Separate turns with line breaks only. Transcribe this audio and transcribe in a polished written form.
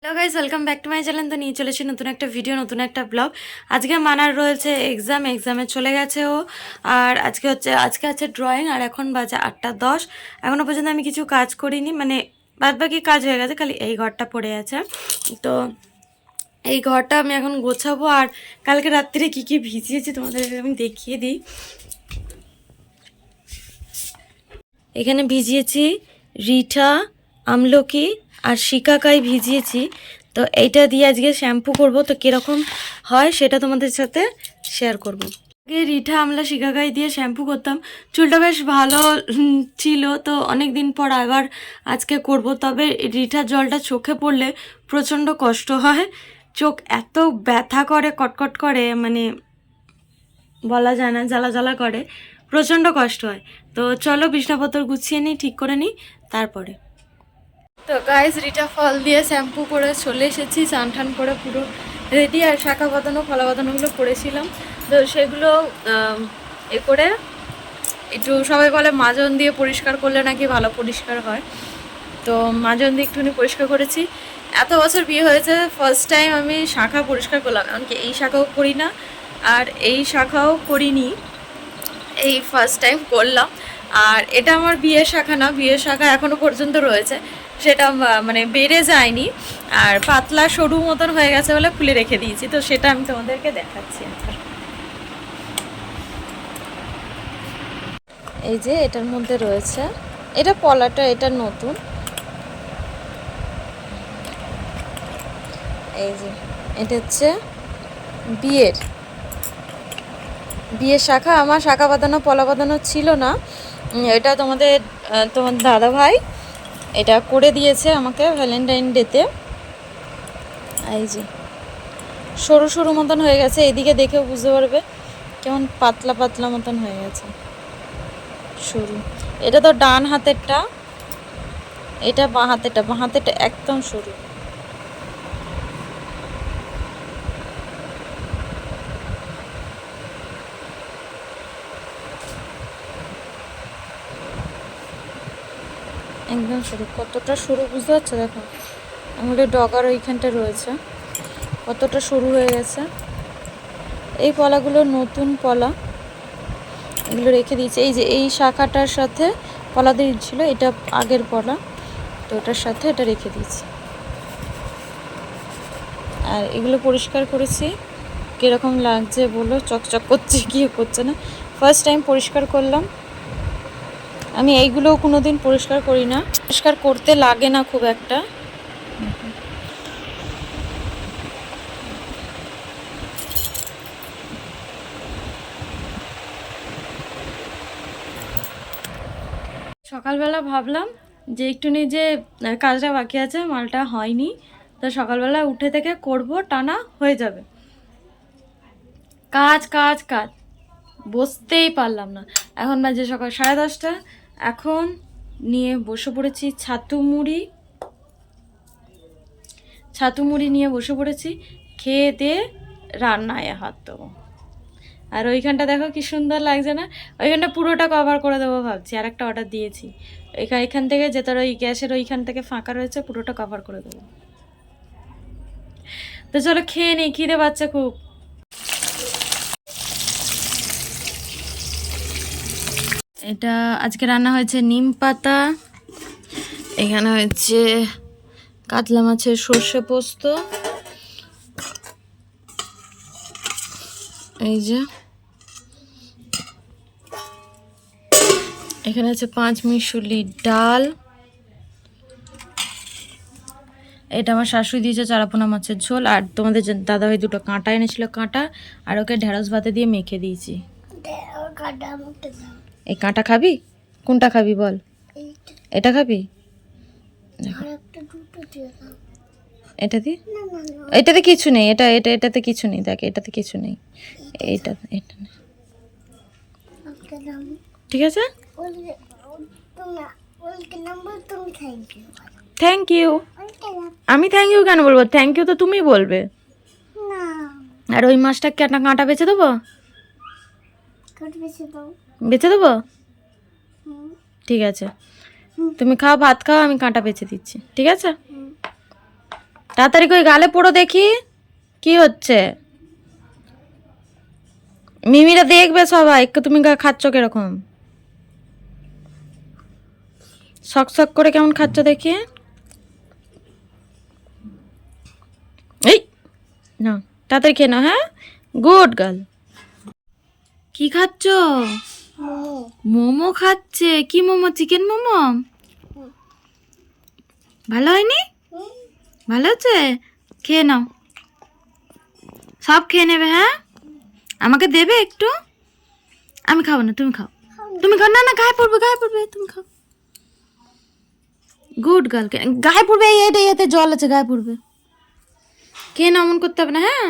Hello guys, welcome back to my channel. তো নিয়ে চলেছি নতুন একটা ভিডিও, নতুন একটা ব্লগ। আজকে মানার রয়েছে এক্সামে চলে গেছে ও। আর আজকে আছে ড্রয়িং। আর এখন বাজে 8:10। এখনও পর্যন্ত আমি কিছু কাজ করিনি, মানে বাদ বাকি কাজ হয়ে গেছে, খালি এই ঘরটা পড়ে আছে। তো এই ঘরটা আমি এখন গোছাবো। আর কালকে রাত্রিরে কী কী ভিজিয়েছি তোমাদের আমি দেখিয়ে দিই। এখানে ভিজিয়েছি রিঠা, আমলকি আর শিকাকাই ভিজিয়েছি। তো এইটা দিয়ে আজকে শ্যাম্পু করব। তো কীরকম হয় সেটা তোমাদের সাথে শেয়ার করব। আগে রিঠা, আমলা, শিকাকাই দিয়ে শ্যাম্পু করতাম, চুলটা বেশ ভালো ছিল। তো অনেক দিন পর আবার আজকে করব। তবে রিঠার জলটা চোখে পড়লে প্রচণ্ড কষ্ট হয়, চোখ এত ব্যথা করে, কটকট করে, মানে বলা যায় না, জ্বালা জ্বালা করে, প্রচণ্ড কষ্ট হয়। তো চলো বিছনাপত্র গুছিয়ে নিই, ঠিক করে নিই, তারপরে। তো গাইস, রিটা ফল দিয়ে শ্যাম্পু করে চলে এসেছি, স্নান টান করে পুরো রেডি। আর শাখা বাঁধানো, ফলা বাঁধানোগুলো করেছিলাম। তো সেগুলো এ করে একটু, সবাই বলে মাজন দিয়ে পরিষ্কার করলে নাকি ভালো পরিষ্কার হয়। তো মাজন দিয়ে একটুখানি পরিষ্কার করেছি। এত বছর বিয়ে হয়েছে, ফার্স্ট টাইম আমি শাখা পরিষ্কার করলাম। এমনকি এই শাখাও করি না, আর এই শাখাও করিনি, এই ফার্স্ট টাইম করলাম। আর এটা আমার বিয়ের শাখা না, বিয়ের শাখা এখনও পর্যন্ত রয়েছে, সেটা মানে বেড়ে যায়নি। আর পাতলা সরু মতন হয়ে গেছে বলে খুলে রেখে দিয়েছি। তো সেটা আমি তোমাদেরকে দেখাচ্ছি এখন। এই যে এটার মধ্যে রয়েছে, এটা পলাটা, এটা নতুন। এই যে এটা হচ্ছে বিয়ের শাখা। আমার শাখা বাঁধানো, পলা বাঁধানো ছিল না। এটা তোমার দাদা ভাই এটা করে দিয়েছে আমাকে ভ্যালেন্টাইন ডেতে। এই যে সরু সরু মতন হয়ে গেছে, এদিকে দেখেও বুঝতে পারবে কেমন পাতলা পাতলা মতন হয়ে গেছে, সরু। এটা তো ডান হাতেরটা, এটা বাঁ হাতেরটা একদম সরু। একদম সরু, কতটা সরু বুঝতে পারছো? দেখো আঙুলের ডগার ওইখানটা রয়েছে, কতটা সরু হয়ে গেছে। এই পলাগুলো নতুন পলা, এগুলো রেখে দিয়েছি। এই যে এই শাখাটার সাথে পলা দিয়েছিল, এটা আগের পলা, তো ওটার সাথে এটা রেখে দিয়েছি। আর এগুলো পরিষ্কার করেছি, কীরকম লাগছে বলো? চকচক করছে কি করছে না, ফার্স্ট টাইম পরিষ্কার করলাম। আমি এইগুলোও কোনো দিন পরিষ্কার করি না, পরিষ্কার করতে লাগে না খুব একটা। সকালবেলা ভাবলাম যে একটুখানি যে কাজটা বাকি আছে, মালটা হয়নি, তো সকালবেলা উঠে থেকে করব, টানা হয়ে যাবে। কাজ কাজ কাজ, বসতেই পারলাম না। এখন বাজে সকাল 10:30। এখন নিয়ে বসে পড়েছি ছাতু মুড়ি নিয়ে বসে পড়েছি, খেয়ে দিয়ে রান্নায় হাত দেবো। আর ওইখানটা দেখো কি সুন্দর লাগছে না? ওইখানটা পুরোটা কভার করে দেবো ভাবছি, আর একটা অর্ডার দিয়েছি। এখান থেকে যে তার ওই গ্যাসের ওইখান থেকে ফাঁকা রয়েছে, পুরোটা কভার করে দেবো। তো চলো খেয়ে নিই, খিদে পাচ্ছে খুব। এটা আজকে রান্না হয়েছে নিম পাতা, এখানে হয়েছে কাতলা মাছের সর্ষে পোস্ত, এই যে এখানে আছে 5 মিশুলি ডাল, এটা আমার শাশুড়ি দিয়েছে চারাপোনা মাছের ঝোল। আর তোমাদের দাদাভাই 2টো কাঁটা এনেছিল, কাঁটা, আর ওকে ঢেঁড়স ভাতে দিয়ে মেখে দিয়েছি। এই কাঁটা খাবি? কোনটা খাবি বল? এটা খাবি? এটা দি, এটাতে কিছু নেই, এটাতে কিছু নেই, দেখ এটাতে কিছু নেই, এটা ঠিক আছে। Thank you. আমি থ্যাংক ইউ কেন বলবো? থ্যাংক ইউ তো তুমি বলবে। আর ওই মাছটা কাঁটা বেছে দেবো, বেছে দেবো, ঠিক আছে। তুমি খাও, ভাত খাও, আমি কাঁটা বেছে দিচ্ছি, ঠিক আছে। তাড়াতাড়ি করে গালে পড়ো দেখি কি হচ্ছে। মিমিরা দেখবে সবাই তুমি খাচ্ছ কিরকম, শক শক করে কেমন খাচ্ছ দেখি। এই না, তাড়াতাড়ি খেয়ে নাও। হ্যাঁ, গুড গার্ল। কি খাচ্ছ? মোমো খাচ্ছে। কি মোমো? চিকেন মোমো? ভালো হয়নি? ভালো হচ্ছে? খেয়ে নাও, সব খেয়ে নেবে। হ্যাঁ, আমাকে দেবে একটু? আমি খাবো না, তুমি খাও। তুমি খাও। না না, গায়ে পড়বে, গায়ে পড়বে, তুমি খাও। Good girl. গায়ে পড়বে, এতে জল আছে, গায়ে পড়বে। খেয়ে নাও, অমন করতে হবে না। হ্যাঁ।